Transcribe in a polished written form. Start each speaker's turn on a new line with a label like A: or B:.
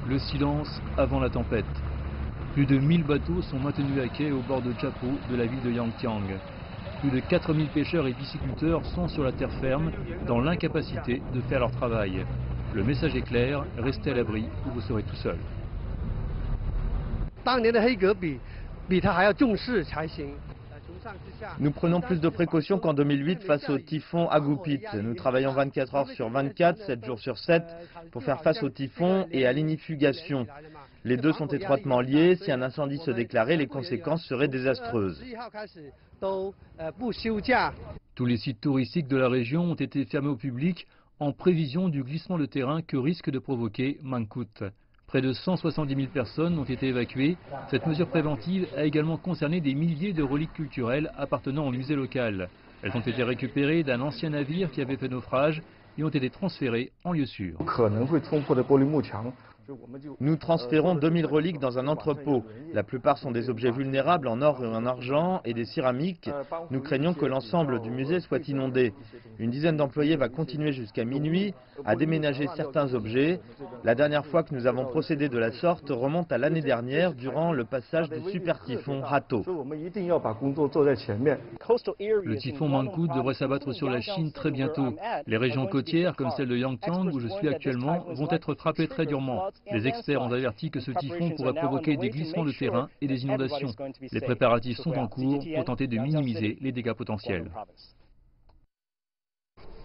A: Le silence avant la tempête. Plus de 1000 bateaux sont maintenus à quai au bord de Chapo de la ville de Yangtiang. Plus de 4000 pêcheurs et pisciculteurs sont sur la terre ferme, dans l'incapacité de faire leur travail. Le message est clair, restez à l'abri ou vous serez tout seul.
B: Nous prenons plus de précautions qu'en 2008 face au typhon Agupit. Nous travaillons 24 heures sur 24, 7 jours sur 7 pour faire face au typhon et à l'inifugation. Les deux sont étroitement liés. Si un incendie se déclarait, les conséquences seraient désastreuses.
A: Tous les sites touristiques de la région ont été fermés au public en prévision du glissement de terrain que risque de provoquer Mangkhut. Près de 170 000 personnes ont été évacuées. Cette mesure préventive a également concerné des milliers de reliques culturelles appartenant au musée local. Elles ont été récupérées d'un ancien navire qui avait fait naufrage et ont été transférées en lieu sûr.
B: Nous transférons 2000 reliques dans un entrepôt. La plupart sont des objets vulnérables en or et en argent et des céramiques. Nous craignons que l'ensemble du musée soit inondé. Une dizaine d'employés va continuer jusqu'à minuit à déménager certains objets. La dernière fois que nous avons procédé de la sorte remonte à l'année dernière durant le passage du super typhon Hato.
A: Le typhon Mangkhut devrait s'abattre sur la Chine très bientôt. Les régions côtières, comme celle de Yangtiang où je suis actuellement, vont être frappées très durement. Les experts ont averti que ce typhon pourrait provoquer des glissements de terrain et des inondations. Les préparatifs sont en cours pour tenter de minimiser les dégâts potentiels.